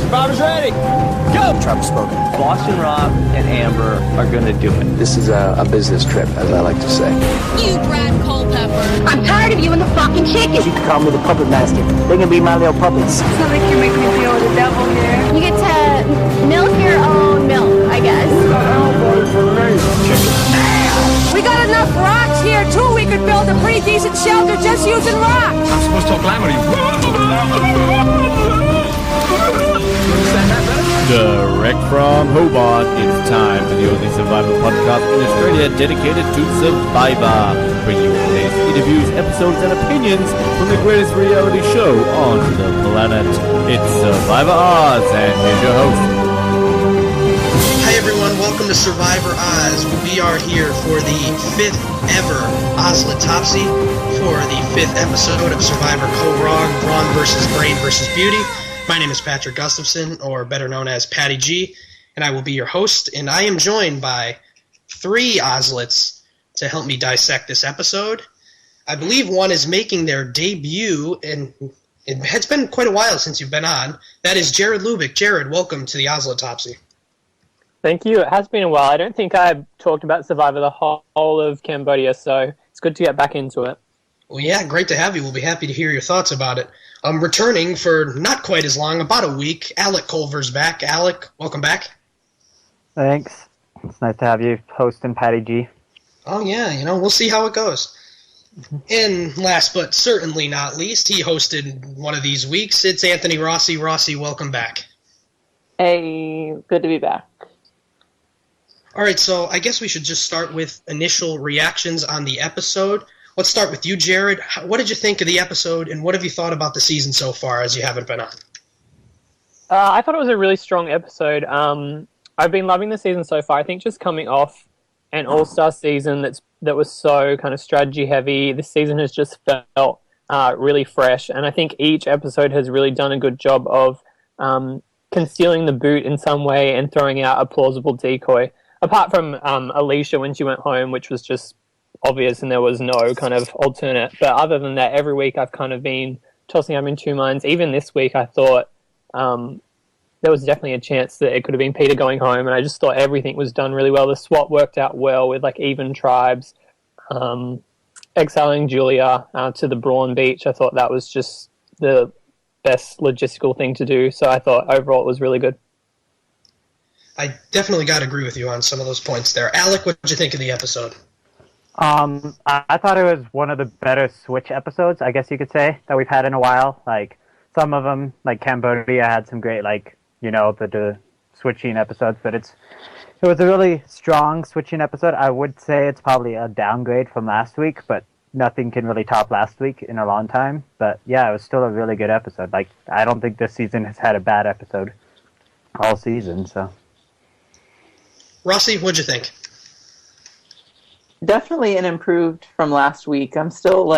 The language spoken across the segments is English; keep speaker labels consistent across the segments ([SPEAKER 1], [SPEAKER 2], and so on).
[SPEAKER 1] Survivor's ready. Go!
[SPEAKER 2] Tribe has spoken.
[SPEAKER 3] Boston Rob and Amber are gonna do it.
[SPEAKER 2] This is a business trip, as I like to say.
[SPEAKER 4] You Brad Culpepper.
[SPEAKER 5] I'm tired of you and the fucking chicken.
[SPEAKER 6] You can call me the puppet master. They can be my little puppets.
[SPEAKER 7] It's not like you make me deal with the devil here.
[SPEAKER 5] You get to milk your own milk, I guess.
[SPEAKER 7] We got enough rocks here, too. We could build a pretty decent shelter just using rocks.
[SPEAKER 1] I'm supposed to talk loud.
[SPEAKER 8] Direct from Hobart, it's time for the only Survivor podcast in Australia dedicated to Survivor, bringing you today's interviews, episodes, and opinions from the greatest reality show on the planet. It's Survivor Oz, and here's your host.
[SPEAKER 9] Hi everyone, welcome to Survivor Oz. We are here for the 5th ever Ozlet Topsy, for the 5th episode of Survivor Kaoh, Rong versus Brain versus Beauty. My name is Patrick Gustafson, or better known as Patty G, and I will be your host, and I am joined by 3 Ozlets to help me dissect this episode. I believe one is making their debut, and it has been quite a while since you've been on. That is Jared Lubick. Jared, welcome to the Ozlet Topsy.
[SPEAKER 10] Thank you. It has been a while. I don't think I've talked about Survivor the whole of Cambodia, so it's good to get back into it.
[SPEAKER 9] Well, yeah, great to have you. We'll be happy to hear your thoughts about it. Returning for not quite as long, about a week, Alec Culver's back. Alec, welcome back.
[SPEAKER 6] Thanks. It's nice to have you hosting Patty G.
[SPEAKER 9] Oh, yeah, we'll see how it goes. And last but certainly not least, he hosted one of these weeks. It's Anthony Rossi. Rossi, welcome back.
[SPEAKER 11] Hey, good to be back.
[SPEAKER 9] All right, so I guess we should just start with initial reactions on the episode. Let's start with you, Jared. What did you think of the episode, and what have you thought about the season so far, as you haven't been on?
[SPEAKER 10] I thought it was a really strong episode. I've been loving the season so far. I think just coming off an all-star season that was so kind of strategy-heavy, this season has just felt really fresh, and I think each episode has really done a good job of concealing the boot in some way and throwing out a plausible decoy. Apart from Alicia when she went home, which was just obvious and there was no kind of alternate. But other than that, every week I've kind of been tossing up in two minds. Even this week I thought there was definitely a chance that it could have been Peter going home, and I just thought everything was done really well. The swap worked out well with like even tribes. Exiling Julia to the Brawn Beach, I thought that was just the best logistical thing to do. So I thought overall it was really good.
[SPEAKER 9] I definitely got to agree with you on some of those points there. Alec, what did you think of the episode?
[SPEAKER 6] I thought it was one of the better Switch episodes, I guess you could say, that we've had in a while. Like, some of them, like Cambodia, had some great, the switching episodes, but it was a really strong switching episode. I would say it's probably a downgrade from last week, but nothing can really top last week in a long time. But yeah, it was still a really good episode. Like, I don't think this season has had a bad episode all season, so.
[SPEAKER 9] Rossi, what'd you think?
[SPEAKER 11] Definitely an improved from last week. I'm still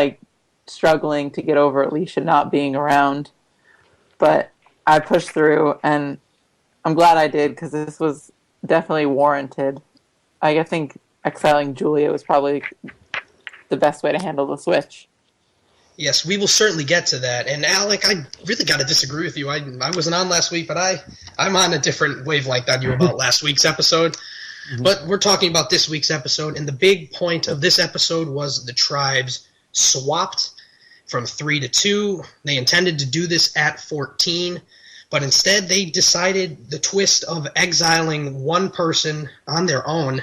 [SPEAKER 11] struggling to get over Alicia not being around, but I pushed through, and I'm glad I did because this was definitely warranted. I think exiling Julia was probably the best way to handle the switch.
[SPEAKER 9] Yes, we will certainly get to that. And Alec, I really got to disagree with you. I wasn't on last week, but I'm on a different wavelength than you about last week's episode. Mm-hmm. But we're talking about this week's episode, and the big point of this episode was the tribes swapped from 3 to 2. They intended to do this at 14, but instead they decided the twist of exiling one person on their own,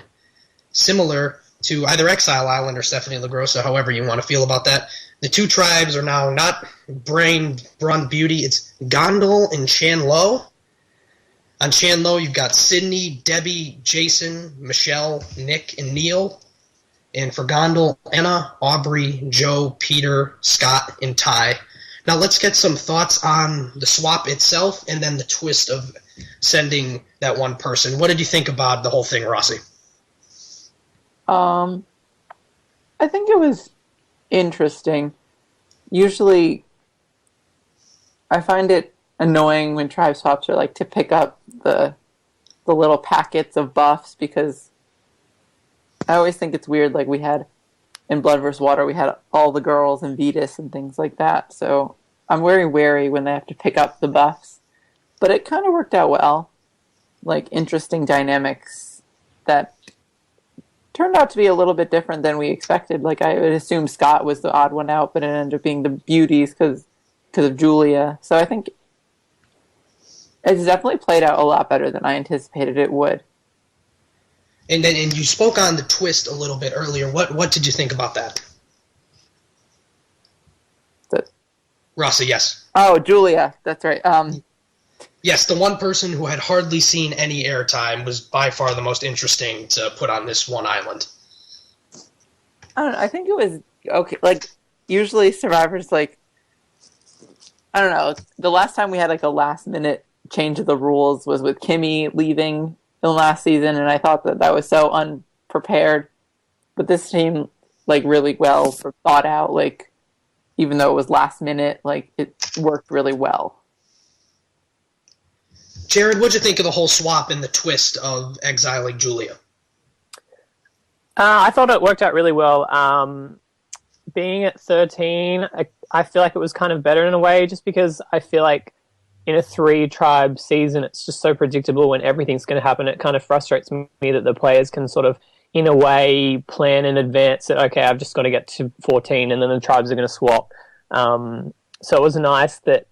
[SPEAKER 9] similar to either Exile Island or Stephanie LaGrossa, however you want to feel about that. The 2 tribes are now not Brain, Beauty, it's Gondal and Chan-Lo. On Chan-Lo, you've got Sydney, Debbie, Jason, Michelle, Nick, and Neil. And for Gondal, Anna, Aubrey, Joe, Peter, Scott, and Ty. Now let's get some thoughts on the swap itself and then the twist of sending that one person. What did you think about the whole thing, Rossi?
[SPEAKER 11] I think it was interesting. Usually, I find it annoying when tribe swaps are to pick up the little packets of buffs, because I always think it's weird. We had in Blood vs. Water, we had all the girls and Vetus and things like that. So I'm very wary when they have to pick up the buffs. but it kind of worked out well. Like, interesting dynamics that turned out to be a little bit different than we expected. Like, I would assume Scott was the odd one out, but it ended up being the beauties because of Julia. So I think it's definitely played out a lot better than I anticipated it would.
[SPEAKER 9] And you spoke on the twist a little bit earlier. What did you think about that? Rossi, yes.
[SPEAKER 11] Oh, Julia, that's right.
[SPEAKER 9] Yes, the one person who had hardly seen any airtime was by far the most interesting to put on this one island.
[SPEAKER 11] I don't know. I think it was okay. Like, usually Survivor's, like, I don't know. The last time we had, like, a last-minute change of the rules was with Kimmy leaving in the last season, and I thought that was so unprepared. But this seemed, like, really well thought out, like, even though it was last minute, like, it worked really well.
[SPEAKER 9] Jared, what'd you think of the whole swap and the twist of exiling Julia?
[SPEAKER 10] I thought it worked out really well. Being at 13, I feel like it was kind of better in a way, just because I feel like in a 3-tribe season, it's just so predictable when everything's going to happen. It kind of frustrates me that the players can sort of, in a way, plan in advance that, okay, I've just got to get to 14 and then the tribes are going to swap. So it was nice that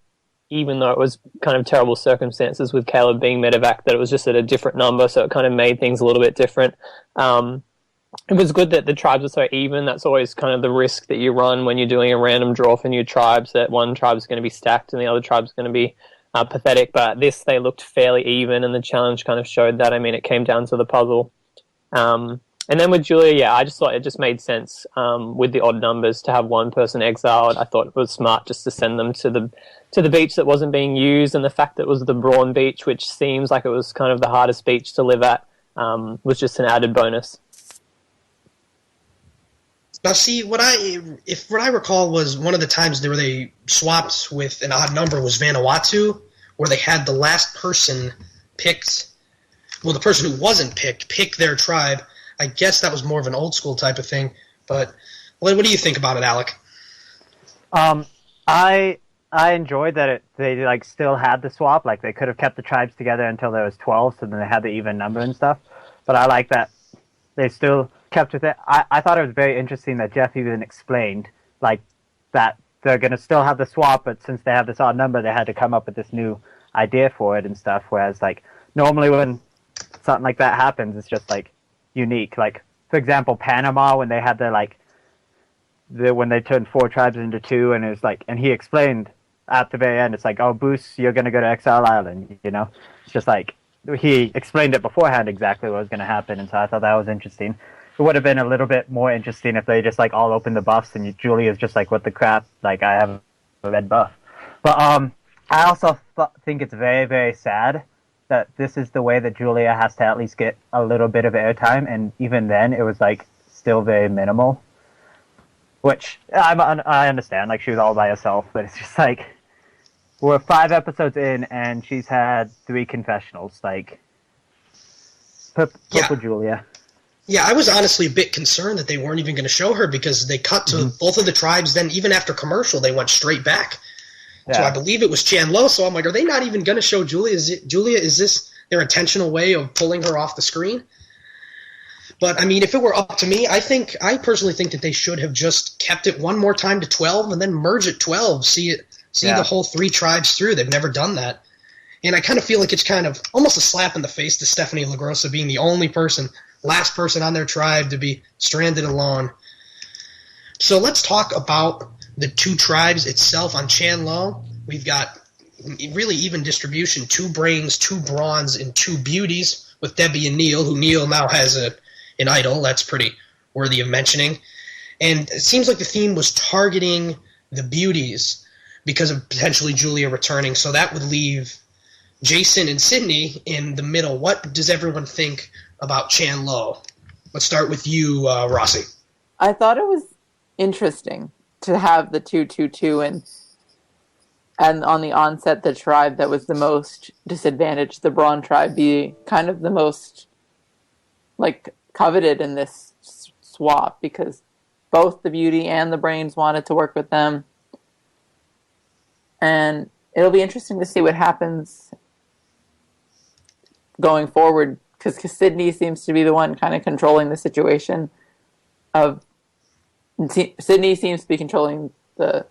[SPEAKER 10] even though it was kind of terrible circumstances with Caleb being medevac, that it was just at a different number, so it kind of made things a little bit different. It was good that the tribes are so even. That's always kind of the risk that you run when you're doing a random draw for new tribes, that one tribe's going to be stacked and the other tribe's going to be pathetic. But this, they looked fairly even, and the challenge kind of showed that. I mean, it came down to the puzzle. And then with Julia, yeah, I just thought it just made sense with the odd numbers to have one person exiled. I thought it was smart just to send them to the beach that wasn't being used, and the fact that it was the Brawn beach, which seems like it was kind of the hardest beach to live at, was just an added bonus.
[SPEAKER 9] Now, see, what I recall was one of the times where they swapped with an odd number was Vanuatu, where they had the last person picked, well, the person who wasn't picked, pick their tribe. I guess that was more of an old school type of thing. But what do you think about it, Alec?
[SPEAKER 6] I enjoyed that they like still had the swap. Like, they could have kept the tribes together until there was 12, so then they had the even number and stuff. But I like that they still kept with it. I thought it was very interesting that Jeff even explained like that they're going to still have the swap, but since they have this odd number, they had to come up with this new idea for it and stuff. Whereas like normally when something like that happens, it's just like unique. Like, for example, Panama, when they had when they turned 4 tribes into 2, and it was like, and he explained at the very end, it's like, oh, Boos, you're going to go to Exile Island, you know? It's just like, he explained it beforehand exactly what was going to happen, and so I thought that was interesting. It would have been a little bit more interesting if they just like all opened the buffs and Julia's just like, what the crap, like, I have a red buff. But I also think it's very, very sad that this is the way that Julia has to at least get a little bit of airtime, and even then it was like still very minimal. Which I understand, like, she was all by herself, but it's just like, we're 5 episodes in and she's had 3 confessionals. Like, poor Julia.
[SPEAKER 9] Yeah, I was honestly a bit concerned that they weren't even going to show her, because they cut to both of the tribes. Then even after commercial, they went straight back. Yeah. So I believe it was Chan Lo. So I'm like, are they not even going to show Julia? Is this their intentional way of pulling her off the screen? But, I mean, if it were up to me, I personally think that they should have just kept it one more time to 12 and then merge it 12. See the whole 3 tribes through. They've never done that. And I kind of feel like it's kind of almost a slap in the face to Stephanie LaGrossa being the only last person on their tribe to be stranded alone. So let's talk about the 2 tribes itself. On Chan Lo, we've got really even distribution, 2 brains, 2 bronze, and 2 beauties, with Debbie and Neil, who Neil now has an idol. That's pretty worthy of mentioning. And it seems like the theme was targeting the beauties because of potentially Julia returning, so that would leave Jason and Sydney in the middle. What does everyone think about Chan Lo? Let's start with you, Rossi.
[SPEAKER 11] I thought it was interesting to have the 2-2-2 and on the onset, the tribe that was the most disadvantaged, the Brawn tribe, be kind of the most like coveted in this swap, because both the beauty and the brains wanted to work with them. And it'll be interesting to see what happens going forward, because Sydney seems to be the one kind of controlling the situation. Sydney seems to be controlling the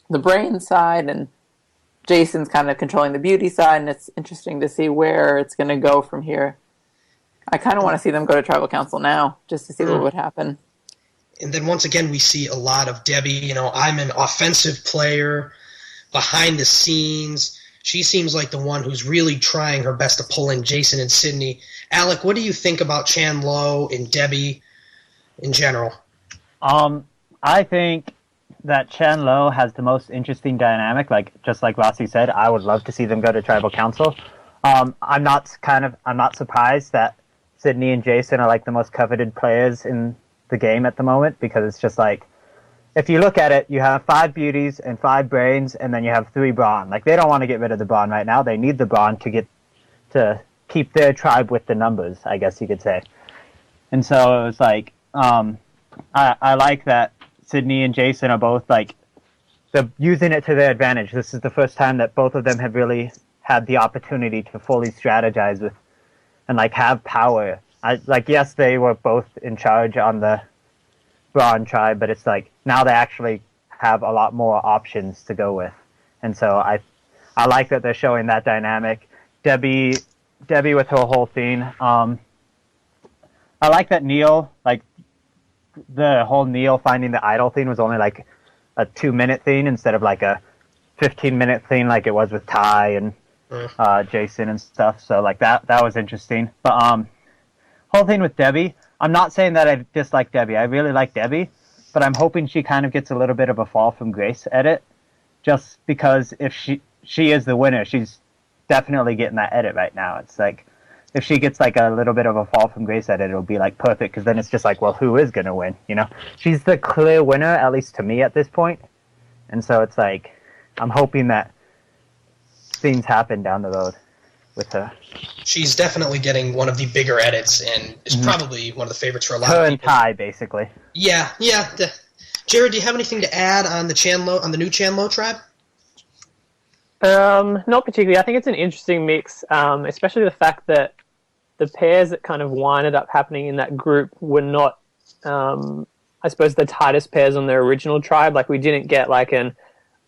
[SPEAKER 11] brain side, and Jason's kind of controlling the beauty side, and it's interesting to see where it's going to go from here. I kind of want to see them go to Tribal Council now, just to see what would happen.
[SPEAKER 9] And then once again, we see a lot of Debbie. I'm an offensive player behind the scenes. She seems like the one who's really trying her best to pull in Jason and Sydney. Alec, what do you think about Chan Lo and Debbie in general?
[SPEAKER 6] I think that Chan Lo has the most interesting dynamic. Just like Rossi said, I would love to see them go to Tribal Council. I'm not surprised that Sydney and Jason are the most coveted players in the game at the moment, because it's just if you look at it, you have 5 beauties and 5 brains, and then you have 3 brawn. They don't want to get rid of the brawn right now. They need the brawn to keep their tribe with the numbers, I guess you could say. And so it was I like that Sydney and Jason are both they're using it to their advantage. This is the first time that both of them have really had the opportunity to fully strategize with and have power. Yes, they were both in charge on the Brawn tribe, but it's now they actually have a lot more options to go with. And so I like that they're showing that dynamic. Debbie with her whole thing. I like that Neil, the whole Neil finding the idol thing was only a 2-minute thing instead of a 15-minute thing like it was with Ty and Jason and stuff. So that was interesting. But whole thing with Debbie, I'm not saying that I dislike Debbie. I really like Debbie, but I'm hoping she kind of gets a little bit of a fall from grace edit, just because if she is the winner, she's definitely getting that edit right now. It's if she gets a little bit of a fall from grace edit, it'll be perfect, because then it's just well, who is going to win? She's the clear winner, at least to me at this point. And so it's I'm hoping that things happen down the road with her.
[SPEAKER 9] She's definitely getting one of the bigger edits, and is probably one of the favorites for a lot
[SPEAKER 6] her
[SPEAKER 9] of
[SPEAKER 6] and
[SPEAKER 9] people.
[SPEAKER 6] Ty, basically.
[SPEAKER 9] Yeah. Jared, do you have anything to add on the new Chan Lo tribe?
[SPEAKER 10] Not particularly. I think it's an interesting mix, especially the fact that the pairs that kind of winded up happening in that group were not, I suppose, the tightest pairs on their original tribe. We didn't get an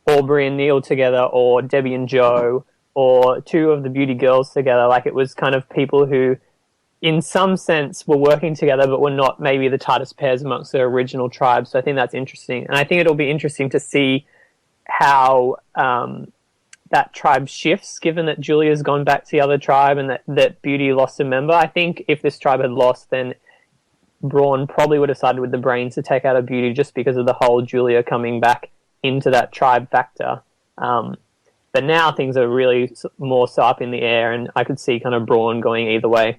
[SPEAKER 10] Aubrey and Neil together, or Debbie and Joe, or 2 of the beauty girls together. It was kind of people who, in some sense, were working together, but were not maybe the tightest pairs amongst their original tribe. So I think that's interesting. And I think it'll be interesting to see how that tribe shifts, given that Julia's gone back to the other tribe and that Beauty lost a member. I think if this tribe had lost, then Braun probably would have sided with the brains to take out a Beauty, just because of the whole Julia coming back into that tribe factor. But now things are really more so up in the air, and I could see kind of Braun going either way.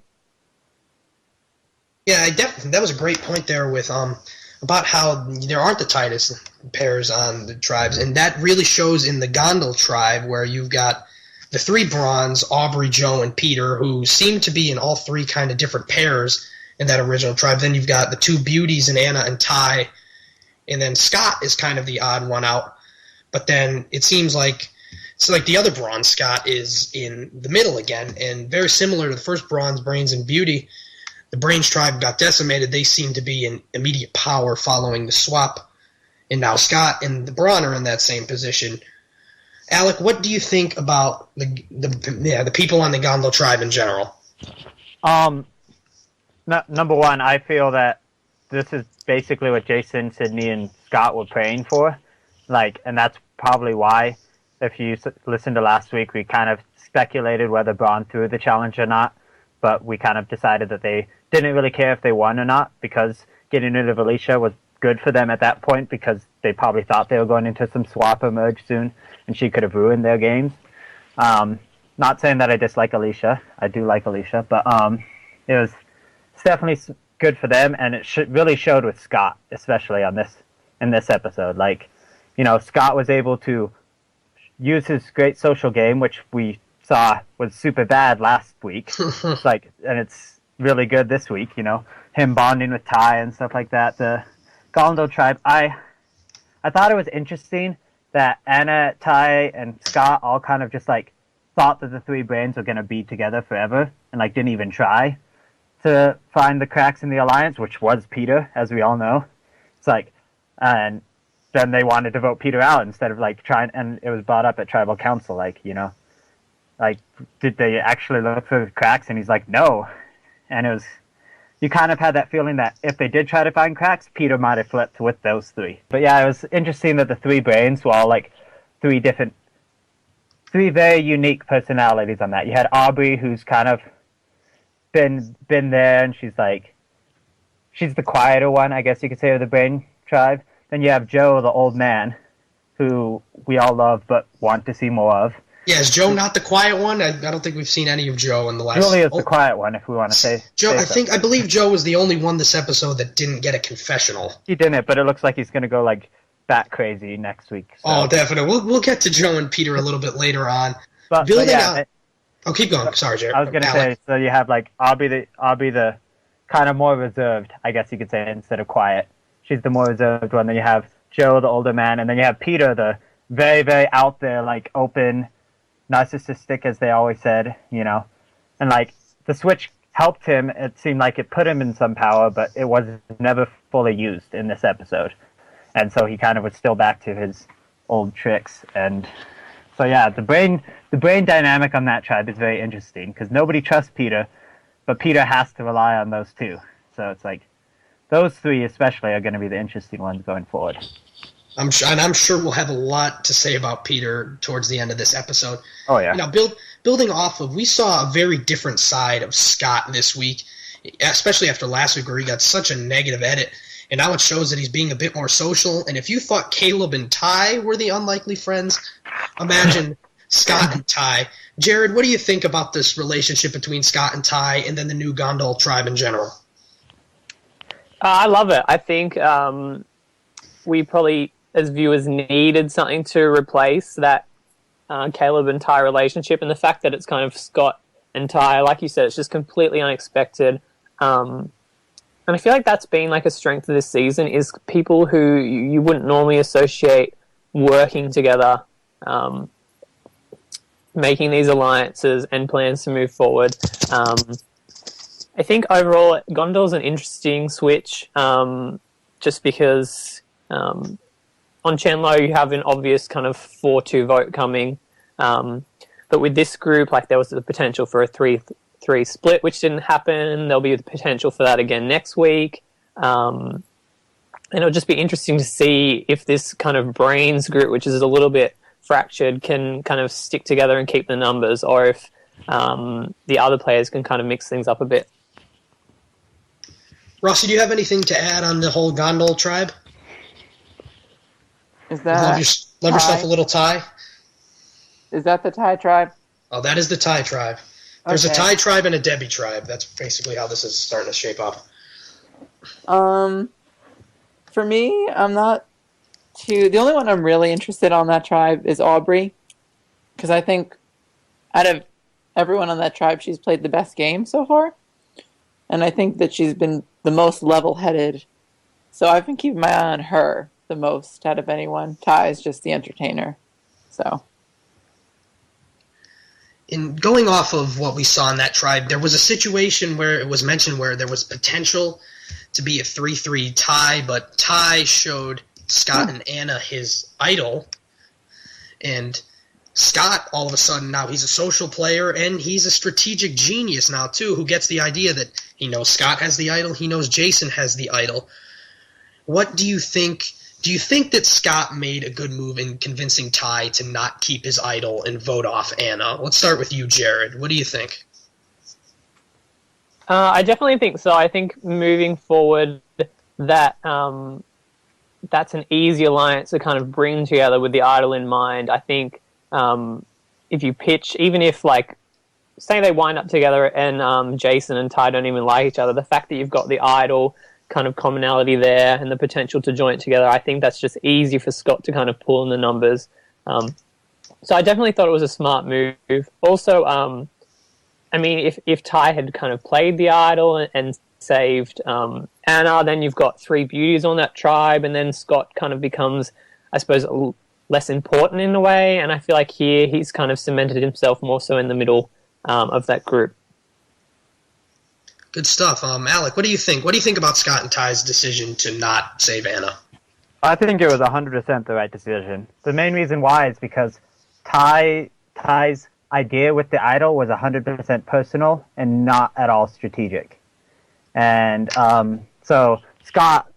[SPEAKER 9] Yeah, that was a great point there with about how there aren't the tightest pairs on the tribes, and that really shows in the Gondal tribe, where you've got the 3 Bronze, Aubrey, Joe, and Peter, who seem to be in all 3 kind of different pairs in that original tribe. Then you've got the 2 Beauties in Anna and Ty, and then Scott is kind of the odd one out. But then it seems the other Bronze, Scott, is in the middle again, and very similar to the first Bronze, Brains, and Beauty. The Brains tribe got decimated. They seem to be in immediate power following the swap. And now Scott and the Braun are in that same position. Alec, what do you think about the people on the Gondal tribe in general?
[SPEAKER 6] Number one, I feel that this is basically what Jason, Sydney, and Scott were praying for. And that's probably why, if you listened to last week, we kind of speculated whether Braun threw the challenge or not. But we kind of decided that they didn't really care if they won or not, because getting rid of Alicia was good for them at that point, because they probably thought they were going into some swap or merge soon, and she could have ruined their games. Not saying that I dislike Alicia. I do like Alicia, but it's definitely good for them, and it really showed with Scott, especially in this episode. Scott was able to use his great social game, which we saw was super bad last week. And it's really good this week, him bonding with Ty and stuff like that. The Gondal tribe, I thought it was interesting that Anna, Ty, and Scott all kind of just thought that the three brains were going to be together forever and like didn't even try to find the cracks in the alliance, which was Peter, as we all know. It's like, and then they wanted to vote Peter out instead of like trying, and it was brought up at tribal council, like, you know, like, did they actually look for the cracks? And he's like, no. And it was, you kind of had that feeling that if they did try to find cracks, Peter might have flipped with those three. But yeah, it was interesting that the three brains were all like three very unique personalities on that. You had Aubrey, who's kind of been there, and she's the quieter one, I guess you could say, of the brain tribe. Then you have Joe, the old man, who we all love but want to see more of.
[SPEAKER 9] Yeah, is Joe not the quiet one? I don't think we've seen any of Joe in the last...
[SPEAKER 6] Really is the quiet one, if we want to say...
[SPEAKER 9] Joe, I believe Joe was the only one this episode that didn't get a confessional.
[SPEAKER 6] He didn't, but it looks like he's going to go, like, bat crazy next week. So.
[SPEAKER 9] Oh, definitely. We'll get to Joe and Peter a little bit later on.
[SPEAKER 6] But yeah,
[SPEAKER 9] keep going. Sorry, Jared.
[SPEAKER 6] I was going to say, so you have, like, Aubrey the kind of more reserved, I guess you could say, instead of quiet. She's the more reserved one. Then you have Joe, the older man, and then you have Peter, the very, very out there, like, open... narcissistic, as they always said, you know, and like the switch helped him. It seemed like it put him in some power, but it was never fully used in this episode, and so he kind of was still back to his old tricks. And so yeah, the brain dynamic on that tribe is very interesting because nobody trusts Peter, but Peter has to rely on those two. So it's like those three especially are going to be the interesting ones going forward.
[SPEAKER 9] I'm sure we'll have a lot to say about Peter towards the end of this episode.
[SPEAKER 6] Oh, yeah.
[SPEAKER 9] You know, building off of, we saw a very different side of Scott this week, especially after last week where he got such a negative edit. And now it shows that he's being a bit more social. And if you thought Caleb and Ty were the unlikely friends, imagine Scott and Ty. Jared, what do you think about this relationship between Scott and Ty and then the new Gondal tribe in general?
[SPEAKER 10] I love it. I think we probably... as viewers needed something to replace that Caleb and Ty relationship, and the fact that it's kind of Scott and Ty, like you said, it's just completely unexpected. And I feel like that's been like a strength of this season, is people who you wouldn't normally associate working together, making these alliances and plans to move forward. I think overall Gondal's an interesting switch, just because... on Chenlo, you have an obvious kind of 4-2 vote coming. But with this group, like, there was the potential for a 3-3 split, which didn't happen. There'll be the potential for that again next week. And it'll just be interesting to see if this kind of brains group, which is a little bit fractured, can kind of stick together and keep the numbers, or if the other players can kind of mix things up a bit.
[SPEAKER 9] Rossi, do you have anything to add on the whole Gondal tribe?
[SPEAKER 11] Is that
[SPEAKER 9] love yourself a little Ty?
[SPEAKER 11] Is that the Ty tribe?
[SPEAKER 9] Oh, that is the Ty tribe. There's a Ty tribe and a Debbie tribe. That's basically how this is starting to shape up.
[SPEAKER 11] For me, I'm not too... The only one I'm really interested on that tribe is Aubrey, because I think out of everyone on that tribe, she's played the best game so far, and I think that she's been the most level-headed. So I've been keeping my eye on her the most out of anyone. Ty is just the entertainer. So,
[SPEAKER 9] in going off of what we saw in that tribe, there was a situation where it was mentioned where there was potential to be a 3-3 tie, but Ty showed Scott and Anna his idol, and Scott, all of a sudden, now he's a social player, and he's a strategic genius now, too, who gets the idea that he knows Scott has the idol, he knows Jason has the idol. What do you think? Do you think that Scott made a good move in convincing Ty to not keep his idol and vote off Anna? Let's start with you, Jared. What do you think?
[SPEAKER 10] I definitely think so. I think moving forward, that that's an easy alliance to kind of bring together with the idol in mind. I think if you pitch, even if, like, say they wind up together and Jason and Ty don't even like each other, the fact that you've got the idol kind of commonality there and the potential to join it together, I think that's just easy for Scott to kind of pull in the numbers. So I definitely thought it was a smart move. Also, I mean, if Ty had kind of played the idol and saved Anna, then you've got three beauties on that tribe, and then Scott kind of becomes, I suppose, less important in a way. And I feel like here he's kind of cemented himself more so in the middle of that group.
[SPEAKER 9] Good stuff. Alec, what do you think? What do you think about Scott and Ty's decision to not save Anna?
[SPEAKER 6] I think it was 100% the right decision. The main reason why is because Ty's idea with the idol was 100% personal and not at all strategic. And so Scott,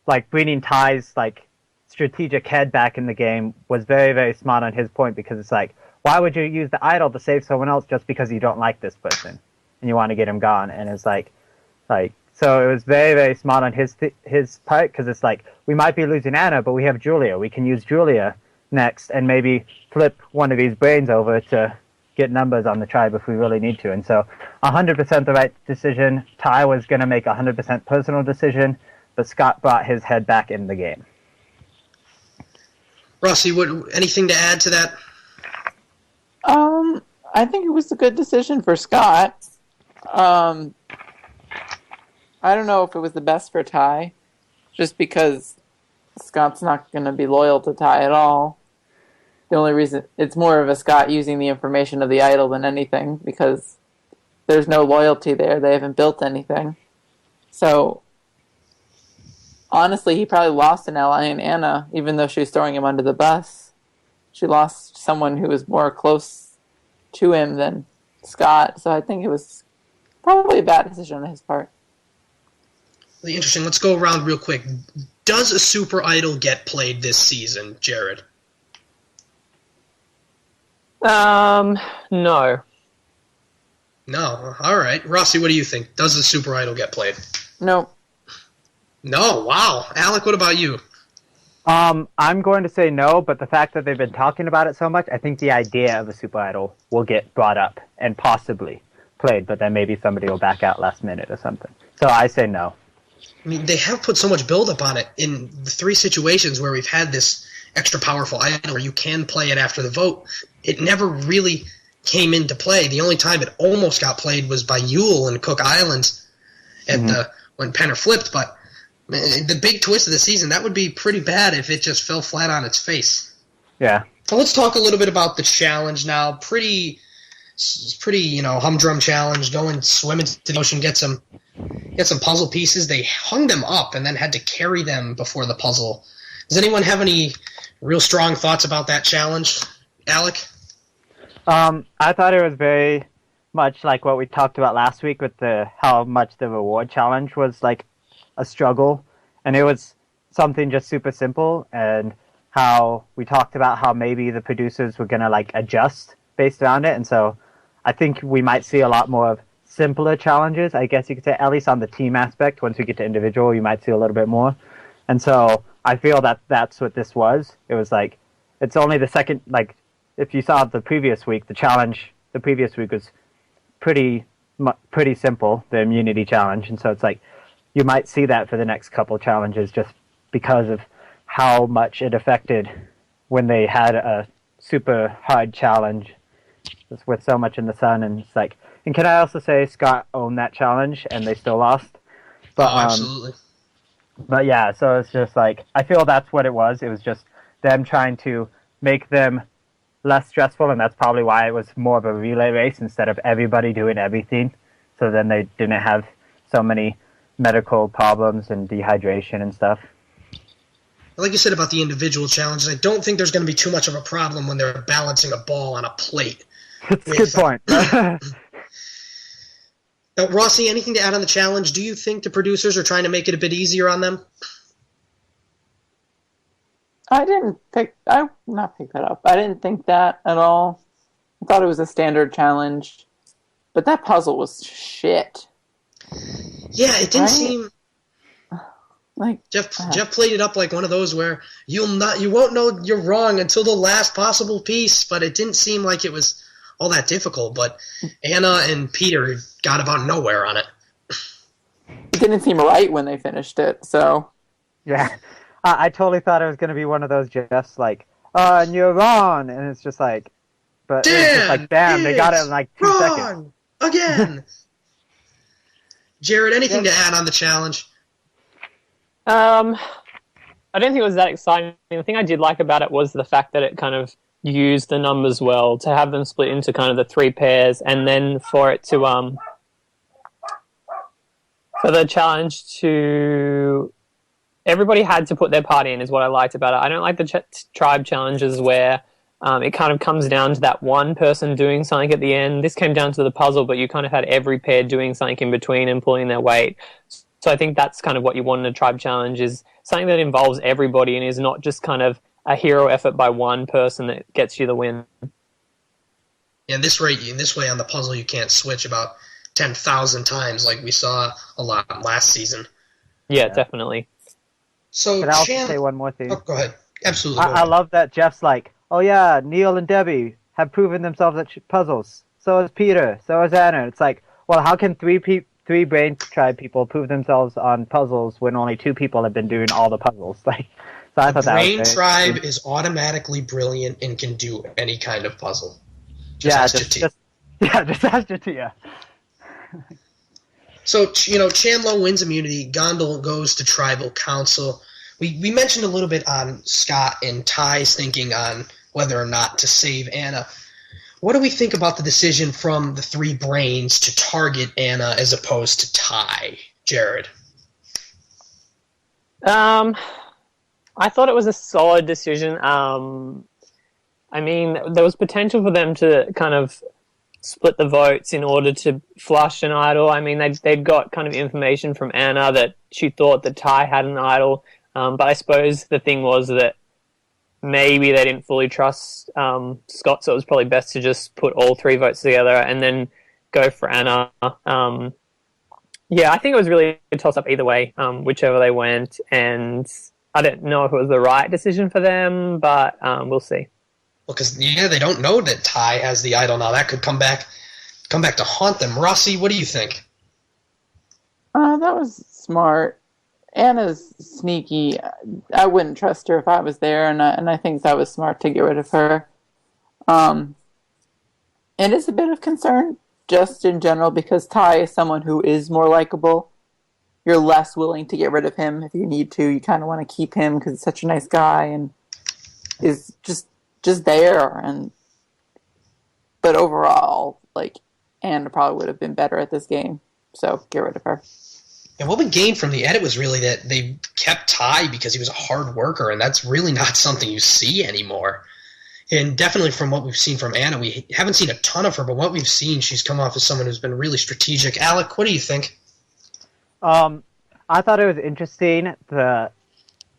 [SPEAKER 6] like, bringing Ty's, like, strategic head back in the game was very, very smart on his point, because it's like, why would you use the idol to save someone else just because you don't like this person and you want to get him gone? And it's like so it was very, very smart on his part, because it's like, we might be losing Anna, but we have Julia. We can use Julia next and maybe flip one of these brains over to get numbers on the tribe if we really need to. And so 100% the right decision. Ty was going to make a 100% personal decision, but Scott brought his head back in the game.
[SPEAKER 9] Rossi, anything to add to that?
[SPEAKER 11] I think it was a good decision for Scott. I don't know if it was the best for Ty, just because Scott's not going to be loyal to Ty at all. The only reason, it's more of a Scott using the information of the idol than anything, because there's no loyalty there. They haven't built anything. So, honestly, he probably lost an ally in Anna, even though she was throwing him under the bus. She lost someone who was more close to him than Scott. So I think it was probably a bad decision on his part.
[SPEAKER 9] Really interesting. Let's go around real quick. Does a super idol get played this season, Jared?
[SPEAKER 10] No.
[SPEAKER 9] No. All right. Rossi, what do you think? Does a super idol get played?
[SPEAKER 11] No.
[SPEAKER 9] No. Wow. Alec, what about you?
[SPEAKER 6] I'm going to say no, but the fact that they've been talking about it so much, I think the idea of a super idol will get brought up and possibly played, but then maybe somebody will back out last minute or something. So I say no.
[SPEAKER 9] I mean, they have put so much build-up on it in the 3 situations where we've had this extra powerful idol where you can play it after the vote. It never really came into play. The only time it almost got played was by Yule in Cook Islands when Penner flipped, but the big twist of the season, that would be pretty bad if it just fell flat on its face.
[SPEAKER 6] Yeah.
[SPEAKER 9] So let's talk a little bit about the challenge now. Pretty, humdrum challenge. Go and swim into the ocean, get some puzzle pieces. They hung them up and then had to carry them before the puzzle. Does anyone have any real strong thoughts about that challenge? Alec?
[SPEAKER 6] I thought it was very much like what we talked about last week with how much the reward challenge was like a struggle, and it was something just super simple, and how we talked about how maybe the producers were going to like adjust based around it. And so I think we might see a lot more of simpler challenges, I guess you could say, at least on the team aspect. Once we get to individual, you might see a little bit more. And so I feel that that's what this was. It was like, it's only the second, like, if you saw the previous week, the challenge the previous week was pretty simple, the immunity challenge. And so it's like, you might see that for the next couple challenges just because of how much it affected when they had a super hard challenge with so much in the sun. And it's like, and can I also say Scott owned that challenge and they still lost? But,
[SPEAKER 9] absolutely.
[SPEAKER 6] But yeah, so it's just like, I feel that's what it was. It was just them trying to make them less stressful, and that's probably why it was more of a relay race instead of everybody doing everything. So then they didn't have so many medical problems and dehydration and stuff.
[SPEAKER 9] Like you said about the individual challenges, I don't think there's going to be too much of a problem when they're balancing a ball on a plate.
[SPEAKER 6] That's a good point.
[SPEAKER 9] Rossi, anything to add on the challenge? Do you think the producers are trying to make it a bit easier on them?
[SPEAKER 11] I didn't pick that up. I didn't think that at all. I thought it was a standard challenge. But that puzzle was shit.
[SPEAKER 9] Yeah, it didn't seem...
[SPEAKER 11] Like
[SPEAKER 9] Jeff played it up like one of those where you won't know you're wrong until the last possible piece, but it didn't seem like it was all that difficult. But Anna and Peter got about nowhere on it.
[SPEAKER 11] It didn't seem right when they finished it, so...
[SPEAKER 6] Yeah, I totally thought it was going to be one of those just like, and you're wrong, and it's just like... But it was just like, damn, they got it in like 2 seconds.
[SPEAKER 9] Again! Jared, anything to add on the challenge?
[SPEAKER 10] I don't think it was that exciting. The thing I did like about it was the fact that it kind of used the numbers well to have them split into kind of the 3 pairs, and then for it to for the challenge to everybody had to put their part in is what I liked about it. I don't like the tribe challenges where it kind of comes down to that one person doing something at the end. This came down to the puzzle, but you kind of had every pair doing something in between and pulling their weight. So I think that's kind of what you want in a tribe challenge, is something that involves everybody and is not just kind of a hero effort by one person that gets you the win.
[SPEAKER 9] And this way on the puzzle, you can't switch about 10,000 times like we saw a lot last season.
[SPEAKER 10] Yeah, definitely.
[SPEAKER 9] So
[SPEAKER 6] Can I also say one more thing?
[SPEAKER 9] Oh, go ahead. Absolutely.
[SPEAKER 6] I love that Jeff's like, oh yeah, Neil and Debbie have proven themselves at puzzles. So is Peter. So is Anna. It's like, well, how can three Brain Tribe people prove themselves on puzzles when only 2 people have been doing all the puzzles? Like, so I thought that was
[SPEAKER 9] Brain Tribe is automatically brilliant and can do any kind of puzzle. Just
[SPEAKER 6] ask Jatia.
[SPEAKER 9] So, Chandlo wins immunity. Gondal goes to Tribal Council. We mentioned a little bit on Scott and Ty's thinking on whether or not to save Anna. What do we think about the decision from the 3 brains to target Anna as opposed to Ty, Jared?
[SPEAKER 10] I thought it was a solid decision. I mean, there was potential for them to kind of split the votes in order to flush an idol. I mean, they'd got kind of information from Anna that she thought that Ty had an idol, but I suppose the thing was that maybe they didn't fully trust Scott, so it was probably best to just put all 3 votes together and then go for Anna. Yeah, I think it was really a toss-up either way, whichever they went, and I don't know if it was the right decision for them, but we'll see.
[SPEAKER 9] Well, because they don't know that Ty has the idol now. That could come back to haunt them. Rossi, what do you think?
[SPEAKER 11] That was smart. Anna's sneaky. I wouldn't trust her if I was there, and I think that was smart to get rid of her. It is a bit of concern, just in general, because Ty is someone who is more likable. You're less willing to get rid of him if you need to. You kind of want to keep him because he's such a nice guy and is just there. But overall, Anna probably would have been better at this game, so get rid of her.
[SPEAKER 9] And what we gained from the edit was really that they kept Ty because he was a hard worker, and that's really not something you see anymore. And definitely from what we've seen from Anna, we haven't seen a ton of her, but what we've seen, she's come off as someone who's been really strategic. Alec, what do you think?
[SPEAKER 6] I thought it was interesting, the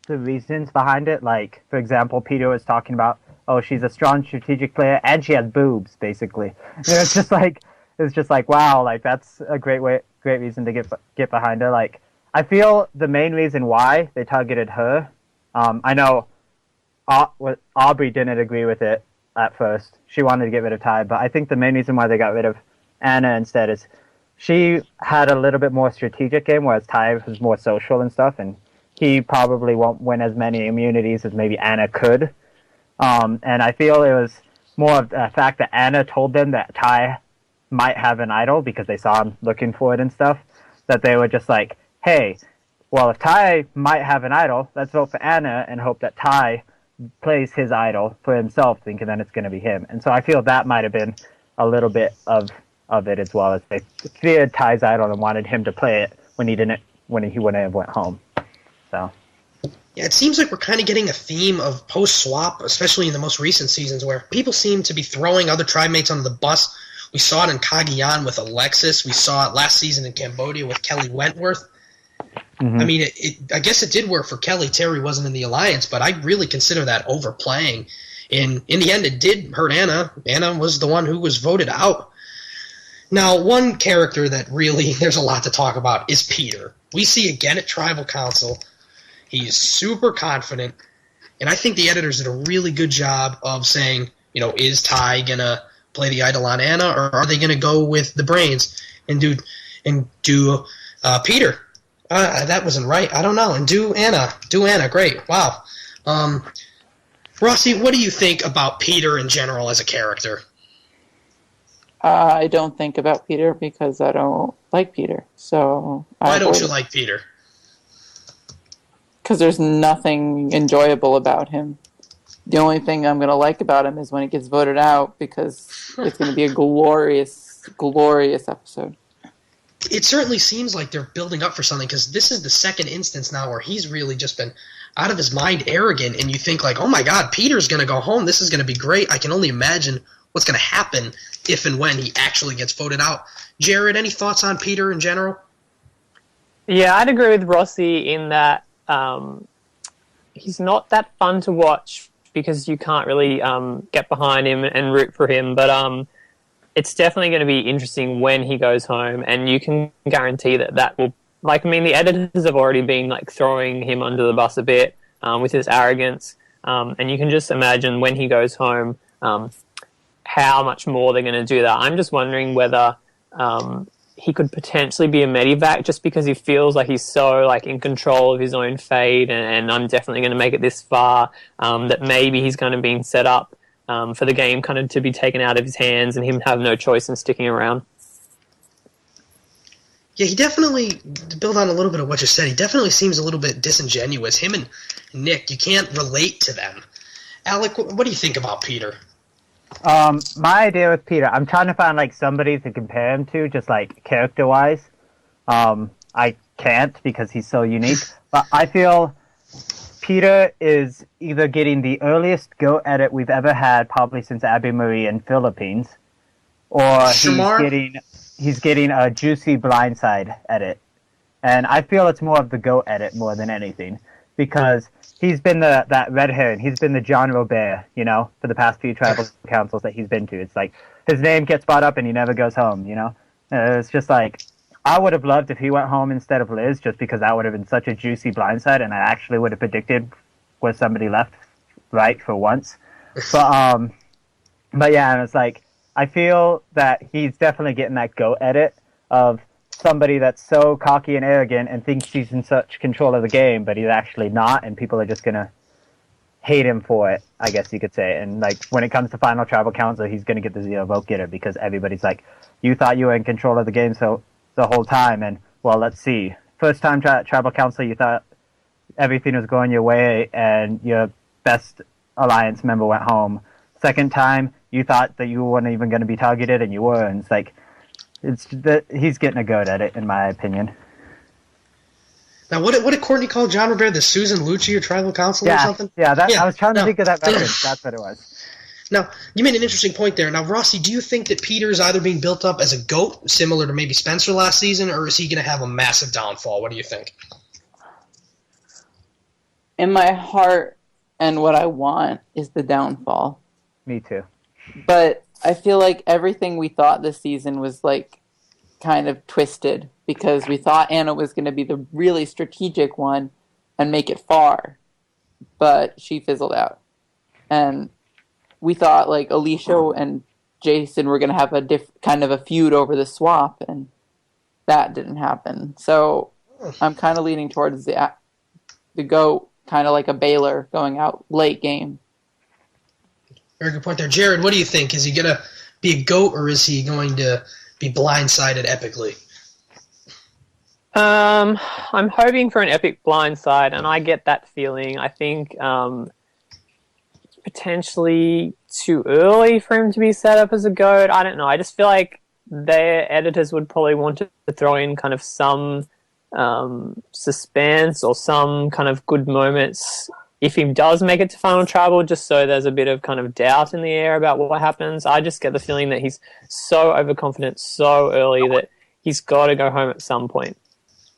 [SPEAKER 6] reasons behind it. Like, for example, Peter was talking about, oh, she's a strong strategic player, and she has boobs, basically. It's just like, wow, like, that's a great reason to get behind her. Like, I feel the main reason why they targeted her, I know Aubrey didn't agree with it at first. She wanted to get rid of Ty, but I think the main reason why they got rid of Anna instead is she had a little bit more strategic game, whereas Ty was more social and stuff, and he probably won't win as many immunities as maybe Anna could. And I feel it was more of the fact that Anna told them that Ty might have an idol because they saw him looking for it and stuff, that they were just like, hey, well, if Ty might have an idol, let's vote for Anna and hope that Ty plays his idol for himself, thinking that it's going to be him. And so I feel that might have been a little bit of it, as well as they feared Ty's idol and wanted him to play it when he wouldn't have went home. So
[SPEAKER 9] yeah, it seems like we're kind of getting a theme of post-swap, especially in the most recent seasons, where people seem to be throwing other tribe mates under the bus. We saw it in Cagayan with Alexis. We saw it last season in Cambodia with Kelly Wentworth. Mm-hmm. I mean, I guess it did work for Kelly. Terry wasn't in the alliance, but I really consider that overplaying. And in the end, it did hurt Anna. Anna was the one who was voted out. Now, one character that really there's a lot to talk about is Peter. We see again at Tribal Council. He's super confident, and I think the editors did a really good job of saying, is Ty going to play the idol on Anna, or are they going to go with the brains and do Peter? That wasn't right. I don't know. And do Anna. Great. Wow. Rossi, what do you think about Peter in general as a character?
[SPEAKER 11] I don't think about Peter because I don't like Peter. So
[SPEAKER 9] why don't you like Peter?
[SPEAKER 11] because there's nothing enjoyable about him. The only thing I'm going to like about him is when it gets voted out, because it's going to be a glorious, glorious episode.
[SPEAKER 9] It certainly seems like they're building up for something, because this is the second instance now where he's really just been out of his mind arrogant, and you think like, oh my god, Peter's going to go home, this is going to be great. I can only imagine what's going to happen if and when he actually gets voted out. Jared, any thoughts on Peter in general?
[SPEAKER 10] Yeah, I'd agree with Rossi in that he's not that fun to watch because you can't really get behind him and root for him, but it's definitely going to be interesting when he goes home, and you can guarantee that will, like, I mean, the editors have already been like throwing him under the bus a bit with his arrogance, and you can just imagine when he goes home how much more they're going to do that. I'm just wondering whether he could potentially be a medivac just because he feels like he's so like in control of his own fate, and I'm definitely going to make it this far, that maybe he's going to be set up for the game kind of to be taken out of his hands and him have no choice in sticking around.
[SPEAKER 9] Yeah, he definitely, to build on a little bit of what you said, he definitely seems a little bit disingenuous. Him and Nick, you can't relate to them. Alec, what do you think about Peter?
[SPEAKER 6] My idea with Peter, I'm trying to find like somebody to compare him to, just like character-wise. I can't because he's so unique. But I feel Peter is either getting the earliest Go edit we've ever had, probably since Abby Marie in Philippines, or he's getting a juicy blindside edit. And I feel it's more of the Go edit more than anything, because he's been that red hair, and he's been the John Robert, you know, for the past few tribal councils that he's been to. It's like his name gets brought up and he never goes home, you know? It's just like, I would have loved if he went home instead of Liz, just because that would have been such a juicy blindside, and I actually would have predicted where somebody left right for once. But yeah, and it's like, I feel that he's definitely getting that Go edit of somebody that's so cocky and arrogant and thinks he's in such control of the game, but he's actually not, and people are just gonna hate him for it, I guess you could say. And like when it comes to final tribal council, he's gonna get the 0 vote getter, because everybody's like, you thought you were in control of the game so the whole time, and well, let's see. First time tribal council, you thought everything was going your way and your best alliance member went home. Second time, you thought that you weren't even going to be targeted, and you were, and it's like, he's getting a go at it, in my opinion.
[SPEAKER 9] Now, what did Courtney call John Robert? The Susan Lucci or tribal council or something?
[SPEAKER 6] Yeah, I was trying to think of that reference. That's what it was.
[SPEAKER 9] Now, you made an interesting point there. Now, Rossi, do you think that Peter's either being built up as a GOAT, similar to maybe Spencer last season, or is he going to have a massive downfall? What do you think?
[SPEAKER 11] In my heart, and what I want is the downfall.
[SPEAKER 6] Me too.
[SPEAKER 11] But I feel like everything we thought this season was like kind of twisted, because we thought Anna was going to be the really strategic one and make it far, but she fizzled out. And we thought like Alicia and Jason were going to have a kind of a feud over the swap, and that didn't happen. So I'm kind of leaning towards the GOAT, kind of like a Baylor going out late game.
[SPEAKER 9] Very good point there. Jared, what do you think? Is he going to be a GOAT, or is he going to be blindsided epically?
[SPEAKER 10] I'm hoping for an epic blindside, and I get that feeling. I think potentially too early for him to be set up as a GOAT. I don't know. I just feel like their editors would probably want to throw in kind of some suspense or some kind of good moments if he does make it to final tribal, just so there's a bit of kind of doubt in the air about what happens. I just get the feeling that he's so overconfident so early that he's got to go home at some point.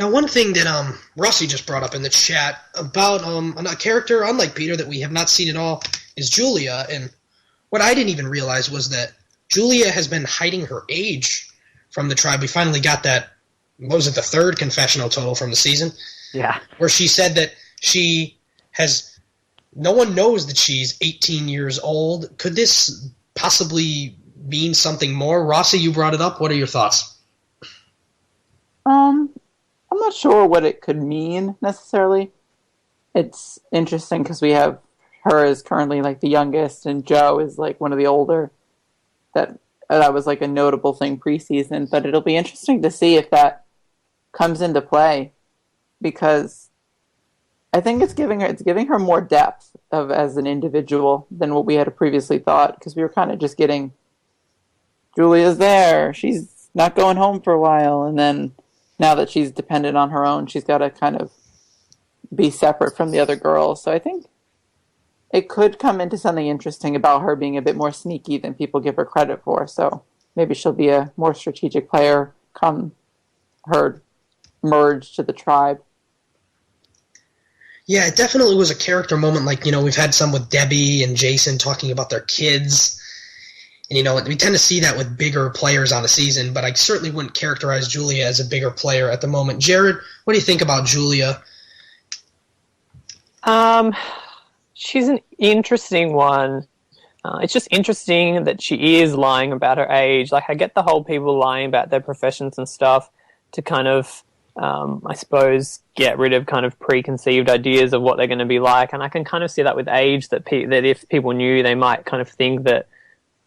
[SPEAKER 9] Now, one thing that Rossi just brought up in the chat about a character, unlike Peter, that we have not seen at all, is Julia. And what I didn't even realize was that Julia has been hiding her age from the tribe. We finally got that, what was it, the third confessional total from the season?
[SPEAKER 6] Yeah.
[SPEAKER 9] Where she said that she has, no one knows that she's 18 years old. Could this possibly mean something more? Rossi, you brought it up. What are your thoughts?
[SPEAKER 11] I'm not sure what it could mean necessarily. It's interesting because we have her as currently like the youngest, and Joe is like one of the older. That was like a notable thing preseason, but it'll be interesting to see if that comes into play, because I think it's giving her more depth as an individual than what we had previously thought, because we were kind of just getting Julia's there, she's not going home for a while, and then now that she's dependent on her own, she's got to kind of be separate from the other girls. So I think it could come into something interesting about her being a bit more sneaky than people give her credit for. So maybe she'll be a more strategic player come her merge to the tribe.
[SPEAKER 9] Yeah, it definitely was a character moment. Like, we've had some with Debbie and Jason talking about their kids. And, we tend to see that with bigger players on the season, but I certainly wouldn't characterize Julia as a bigger player at the moment. Jared, what do you think about Julia?
[SPEAKER 10] She's an interesting one. It's just interesting that she is lying about her age. Like, I get the whole people lying about their professions and stuff to kind of, I suppose, get rid of kind of preconceived ideas of what they're going to be like. And I can kind of see that with age, that if people knew, they might kind of think that,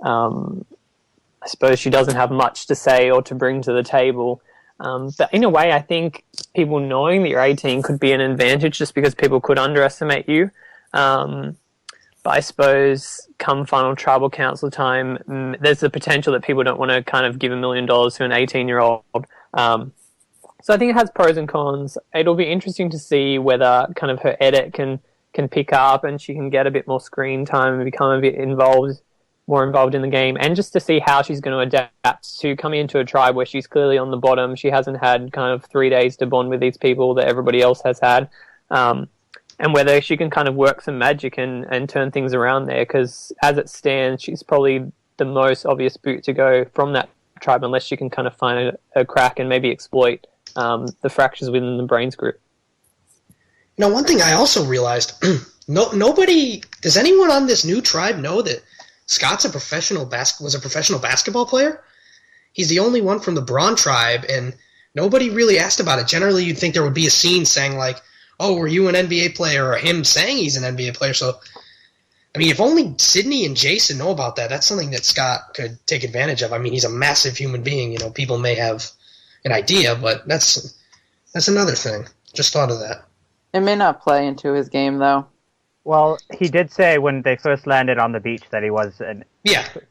[SPEAKER 10] I suppose she doesn't have much to say or to bring to the table. But in a way, I think people knowing that you're 18 could be an advantage, just because people could underestimate you. But I suppose come final tribal council time, there's the potential that people don't want to kind of give $1 million to an 18-year-old. So I think it has pros and cons. It'll be interesting to see whether kind of her edit can pick up and she can get a bit more screen time and become a bit more involved in the game, and just to see how she's going to adapt to coming into a tribe where she's clearly on the bottom. She hasn't had kind of 3 days to bond with these people that everybody else has had. And whether she can kind of work some magic and turn things around there, because as it stands, she's probably the most obvious boot to go from that tribe, unless she can kind of find a crack and maybe exploit the fractures within the Brains group.
[SPEAKER 9] One thing I also realized, does anyone on this new tribe know that Scott's was a professional basketball player? He's the only one from the Braun tribe, and nobody really asked about it. Generally, you'd think there would be a scene saying like, oh, were you an NBA player, or him saying he's an NBA player. So, I mean, if only Sydney and Jason know about that, that's something that Scott could take advantage of. I mean, he's a massive human being. People may have an idea, but that's another thing. Just thought of that.
[SPEAKER 11] It may not play into his game, though.
[SPEAKER 6] Well, he did say when they first landed on the beach that he was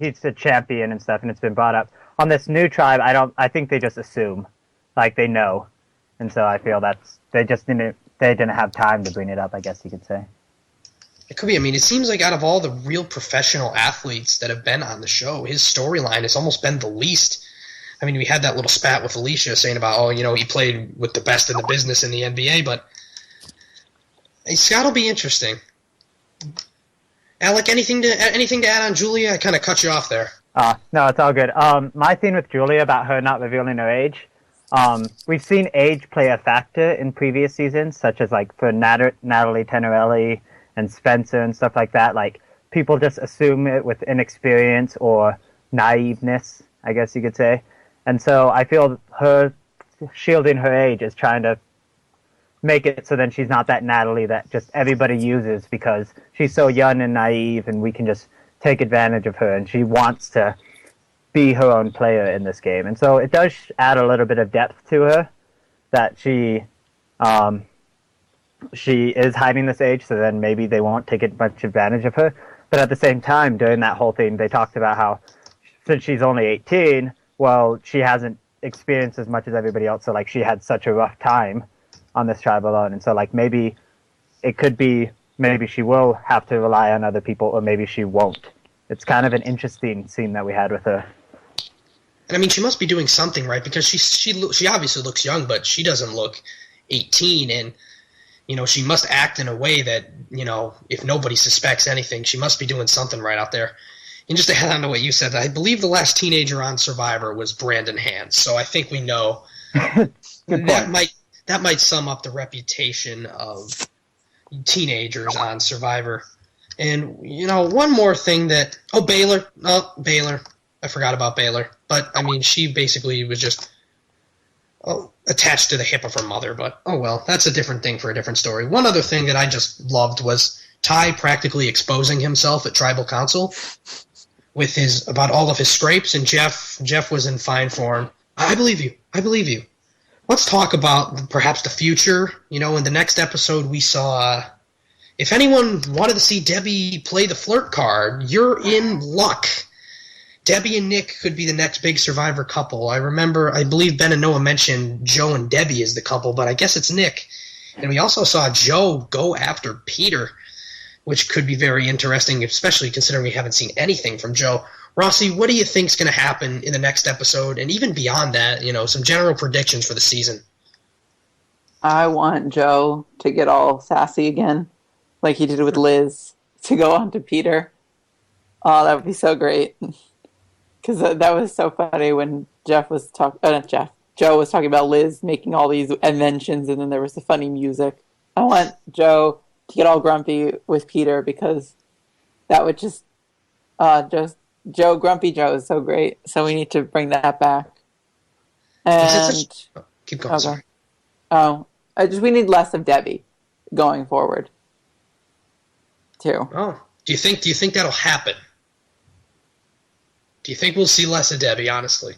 [SPEAKER 6] he's a champion and stuff, and it's been brought up. On this new tribe, I think they just assume, like they know. And so I feel they didn't have time to bring it up, I guess you could say.
[SPEAKER 9] It could be. I mean, it seems like out of all the real professional athletes that have been on the show, his storyline has almost been the least. I mean, we had that little spat with Alicia saying about, he played with the best in the business in the NBA, but Scott will be interesting. Alec, anything to add on Julia? I kind of cut you off there.
[SPEAKER 6] No, it's all good. My thing with Julia about her not revealing her age, we've seen age play a factor in previous seasons, such as like for Natalie Tenorelli and Spencer and stuff like that. Like, people just assume it with inexperience or naiveness, I guess you could say. And so I feel her shielding her age is trying to make it so then she's not that Natalie that just everybody uses because she's so young and naive, and we can just take advantage of her, and she wants to be her own player in this game. And so it does add a little bit of depth to her that she is hiding this age, so then maybe they won't take much advantage of her. But at the same time, during that whole thing, they talked about how since she's only 18, well, she hasn't experienced as much as everybody else, so like she had such a rough time on this tribe alone. And so like maybe it could be, maybe she will have to rely on other people, or maybe she won't. It's kind of an interesting scene that we had with her.
[SPEAKER 9] And I mean, she must be doing something right, because she obviously looks young, but she doesn't look 18, and she must act in a way that, if nobody suspects anything, she must be doing something right out there. And just to add on to what you said, I believe the last teenager on Survivor was Brandon Hans, so I think we know that might sum up the reputation of teenagers on Survivor. And, one more thing that... Baylor. I forgot about Baylor. But, I mean, she basically was just attached to the hip of her mother. But, oh well, that's a different thing for a different story. One other thing that I just loved was Ty practically exposing himself at Tribal Council about all of his scrapes, and Jeff was in fine form. I believe you. let's talk about perhaps the future. You know, in the next episode we saw, if anyone wanted to see Debbie play the flirt card, you're in luck. Debbie and Nick could be the next big Survivor couple. I believe Ben and Noah mentioned Joe and Debbie as the couple, but I guess it's Nick. And we also saw Joe go after Peter, which could be very interesting, especially considering we haven't seen anything from Joe. Rossi, what do you think is going to happen in the next episode, and even beyond that, you know, some general predictions for the season?
[SPEAKER 11] I want Joe to get all sassy again, like he did with Liz, to go on to Peter. Oh, that would be so great. Because that was so funny when Joe was talking about Liz making all these inventions, and then there was the funny music. I want Joe to get all grumpy with Peter, because that would just Grumpy Joe is so great. So we need to bring that back. And
[SPEAKER 9] keep going. Sorry.
[SPEAKER 11] We need less of Debbie going forward, too.
[SPEAKER 9] Oh, do you think that'll happen? Do you think we'll see less of Debbie? Honestly,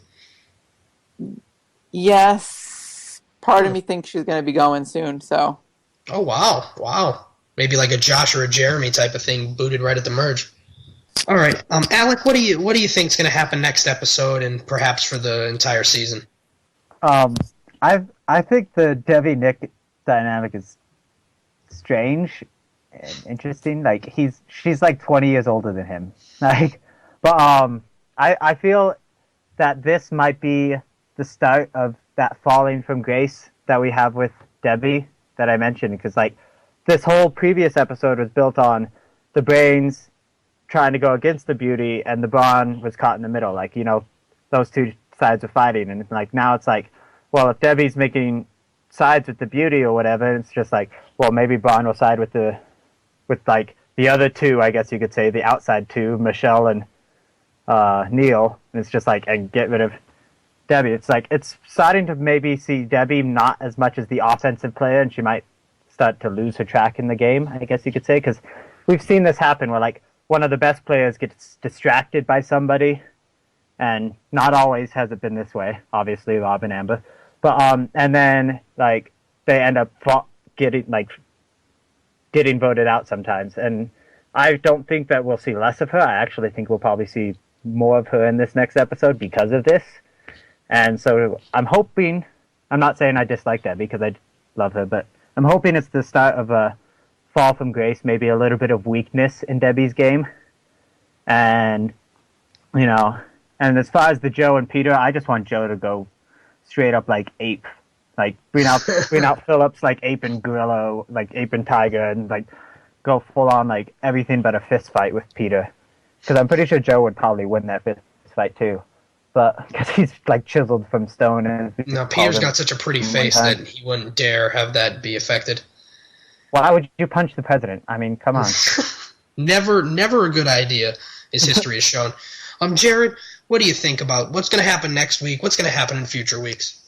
[SPEAKER 11] yes. Part of me thinks she's going to be going soon. So.
[SPEAKER 9] Oh wow! Maybe like a Josh or a Jeremy type of thing, booted right at the merge. All right, Alec, what do you think is going to happen next episode, and perhaps for the entire season?
[SPEAKER 6] I think the Debbie Nick dynamic is strange and interesting. Like she's like 20 years older than him. I feel that this might be the start of that falling from grace that we have with Debbie that I mentioned, because like this whole previous episode was built on the brains trying to go against the beauty, and the brawn was caught in the middle. Like, you know, those two sides are fighting, and like now it's like, well, if Debbie's making sides with the beauty or whatever, it's just like, well, maybe brawn will side with like the other two, I guess you could say, the outside two, Michelle and Neil, and it's just like, and get rid of Debbie. It's like, it's starting to maybe see Debbie not as much as the offensive player, and she might start to lose her track in the game, I guess you could say, because we've seen this happen where like one of the best players gets distracted by somebody, and not always has it been this way, obviously, Rob and Amber, but and then like they end up getting voted out sometimes, and I don't think that we'll see less of her. I actually think we'll probably see more of her in this next episode because of this. And so I'm hoping, I'm not saying I dislike that because I love her, but I'm hoping it's the start of a fall from grace, maybe a little bit of weakness in Debbie's game. And, you know, and as far as the Joe and Peter, I just want Joe to go straight up like ape. Like bring out Phillips like ape and gorilla, like ape and tiger, and like go full on like everything but a fist fight with Peter. Because I'm pretty sure Joe would probably win that fist fight too. But because he's like chiseled from stone. And
[SPEAKER 9] no, Peter's got such a pretty face that he wouldn't dare have that be affected.
[SPEAKER 6] Why would you punch the president? I mean, come on.
[SPEAKER 9] Never a good idea, as history has shown. Jared, what do you think about what's going to happen next week? What's going to happen in future weeks?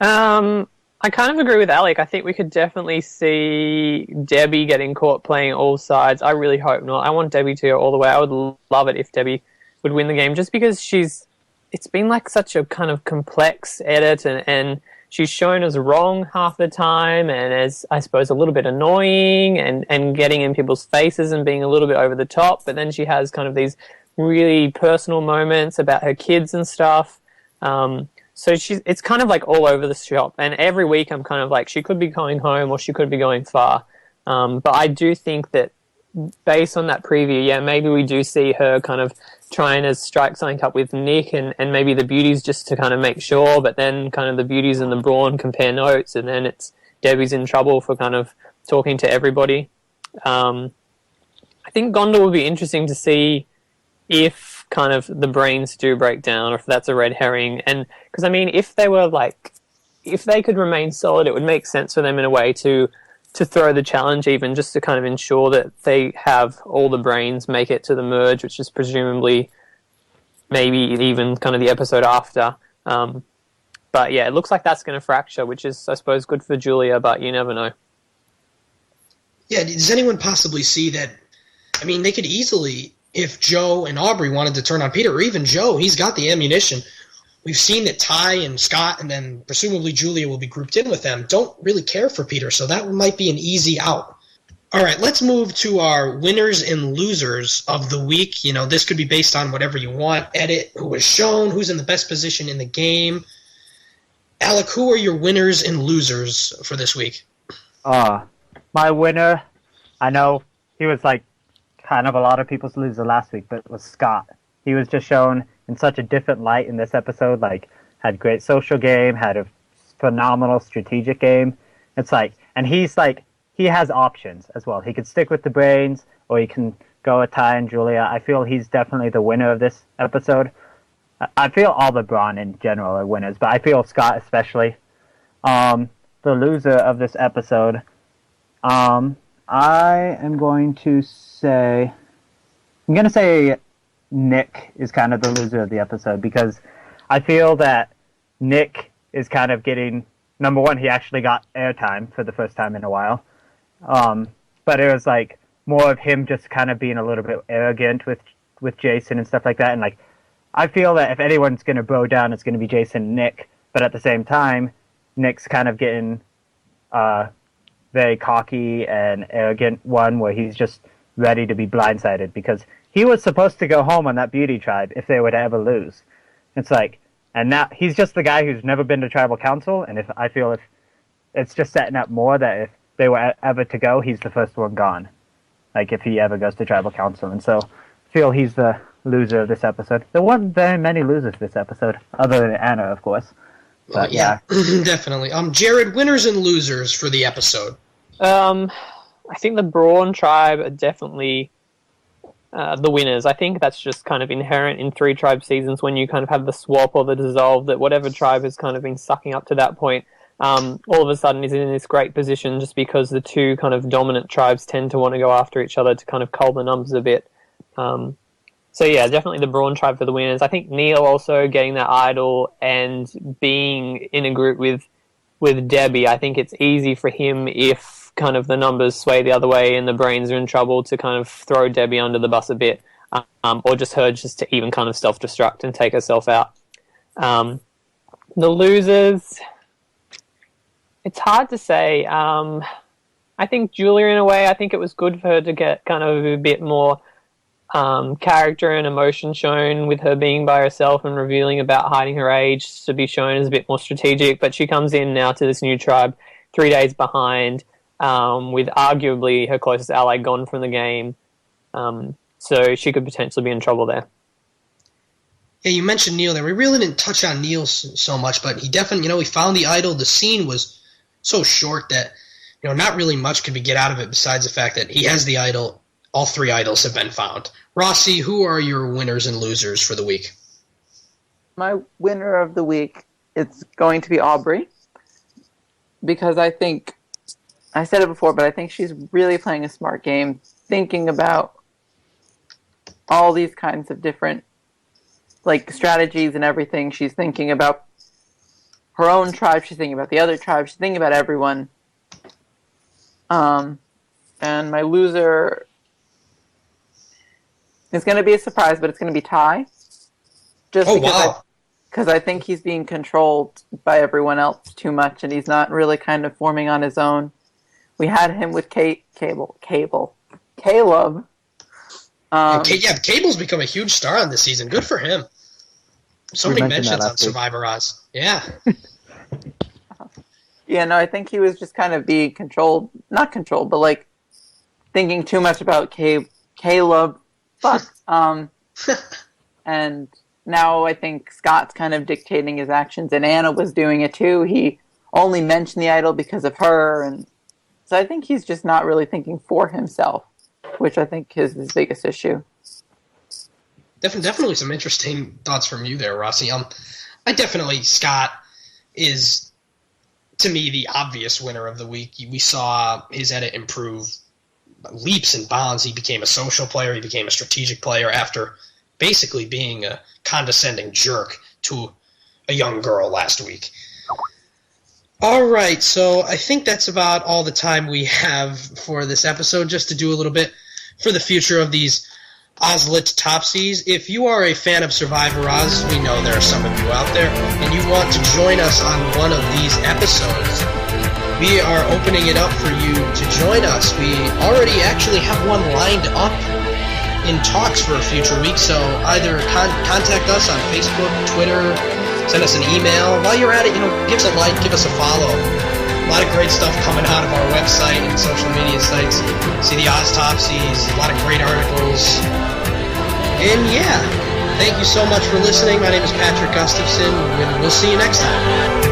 [SPEAKER 10] I kind of agree with Alec. I think we could definitely see Debbie getting caught playing all sides. I really hope not. I want Debbie to go all the way. I would love it if Debbie would win the game, just because it's been like such a kind of complex edit, and she's shown as wrong half the time, and as, I suppose, a little bit annoying, and getting in people's faces and being a little bit over the top, but then she has kind of these really personal moments about her kids and stuff. So it's kind of like all over the shop, and every week I'm kind of like, she could be going home or she could be going far. But I do think that based on that preview, yeah, maybe we do see her kind of trying to strike something up with Nick, and maybe the beauties just to kind of make sure, but then kind of the beauties and the brawn compare notes, and then it's Debbie's in trouble for kind of talking to everybody. I think Gondor would be interesting to see if kind of the brains do break down, or if that's a red herring. And because I mean, if they could remain solid, it would make sense for them in a way to throw the challenge, even just to kind of ensure that they have all the brains make it to the merge, which is presumably maybe even kind of the episode after. But yeah, it looks like that's going to fracture, which is, I suppose, good for Julia, but you never know.
[SPEAKER 9] Yeah, does anyone possibly see that? I mean, they could easily, if Joe and Aubrey wanted to turn on Peter, or even Joe, he's got the ammunition. we've seen that Ty and Scott and then presumably Julia will be grouped in with them, don't really care for Peter, so that might be an easy out. All right, let's move to our winners and losers of the week. You know, this could be based on whatever you want. Edit who was shown, who's in the best position in the game. Alec, who are your winners and losers for this week?
[SPEAKER 6] My winner, I know he was like kind of a lot of people's loser last week, but it was Scott. He was just shown in such a different light in this episode, like had great social game, had a phenomenal strategic game. It's like, and he's like, he has options as well. He could stick with the brains, or he can go with Ty and Julia. I feel he's definitely the winner of this episode. I feel all the Braun in general are winners, but I feel Scott especially. The loser of this episode, I am going to say Nick is kind of the loser of the episode, because I feel that Nick is kind of getting, number one, he actually got airtime for the first time in a while. But it was like more of him just kind of being a little bit arrogant with Jason and stuff like that. And like, I feel that if anyone's going to bow down, it's going to be Jason and Nick. But at the same time, Nick's kind of getting very cocky and arrogant one, where he's just ready to be blindsided, because he was supposed to go home on that beauty tribe if they were to ever lose. It's like, and now he's just the guy who's never been to tribal council, and if it's just setting up more that if they were ever to go, he's the first one gone. Like if he ever goes to tribal council, and so I feel he's the loser of this episode. There weren't very many losers this episode, other than Anna, of course. But yeah,
[SPEAKER 9] definitely. Jared, winners and losers for the episode.
[SPEAKER 10] I think the Braun tribe are definitely the winners. I think that's just kind of inherent in 3 tribe seasons, when you kind of have the swap or the dissolve, that whatever tribe has kind of been sucking up to that point, all of a sudden is in this great position, just because the 2 kind of dominant tribes tend to want to go after each other to kind of cull the numbers a bit. So yeah, definitely the Braun tribe for the winners. I think Neil also getting that idol and being in a group with Debbie, I think it's easy for him, if kind of the numbers sway the other way and the brains are in trouble, to kind of throw Debbie under the bus a bit, or just her just to even kind of self-destruct and take herself out. The losers, it's hard to say. I think Julia, in a way, I think it was good for her to get kind of a bit more character and emotion shown, with her being by herself and revealing about hiding her age, to be shown as a bit more strategic. But she comes in now to this new tribe 3 days behind, with arguably her closest ally gone from the game. So she could potentially be in trouble there.
[SPEAKER 9] Yeah, you mentioned Neil there. We really didn't touch on Neil so much, but he definitely, he found the idol. The scene was so short that, not really much could we get out of it besides the fact that he has the idol. All 3 idols have been found. Rossi, who are your winners and losers for the week?
[SPEAKER 11] My winner of the week, it's going to be Aubrey, because I think, I said it before, but I think she's really playing a smart game, thinking about all these kinds of different strategies and everything. She's thinking about her own tribe, she's thinking about the other tribe, she's thinking about everyone. And my loser, it's going to be a surprise, but it's going to be Ty. Because I think he's being controlled by everyone else too much, and he's not really kind of forming on his own. We had him with Caleb.
[SPEAKER 9] Cable's become a huge star on this season. Good for him. So many mentions on Survivor Oz. Yeah.
[SPEAKER 11] Yeah, no, I think he was just kind of being controlled. Not controlled, but thinking too much about Caleb. And now I think Scott's kind of dictating his actions, and Anna was doing it too. He only mentioned the idol because of her, and so I think he's just not really thinking for himself, which I think is his biggest issue.
[SPEAKER 9] Definitely some interesting thoughts from you there, Rossi. Scott is, to me, the obvious winner of the week. We saw his edit improve leaps and bounds. He became a social player. He became a strategic player after basically being a condescending jerk to a young girl last week. All right, so I think that's about all the time we have for this episode, just to do a little bit for the future of these Ozlet Topsies. If you are a fan of Survivor Oz, we know there are some of you out there, and you want to join us on one of these episodes, we are opening it up for you to join us. We already actually have one lined up in talks for a future week, so either contact us on Facebook, Twitter, send us an email. While you're at it, give us a like, give us a follow. A lot of great stuff coming out of our website and social media sites. See the Oztopsies, a lot of great articles. And yeah, thank you so much for listening. My name is Patrick Gustafson, and we'll see you next time.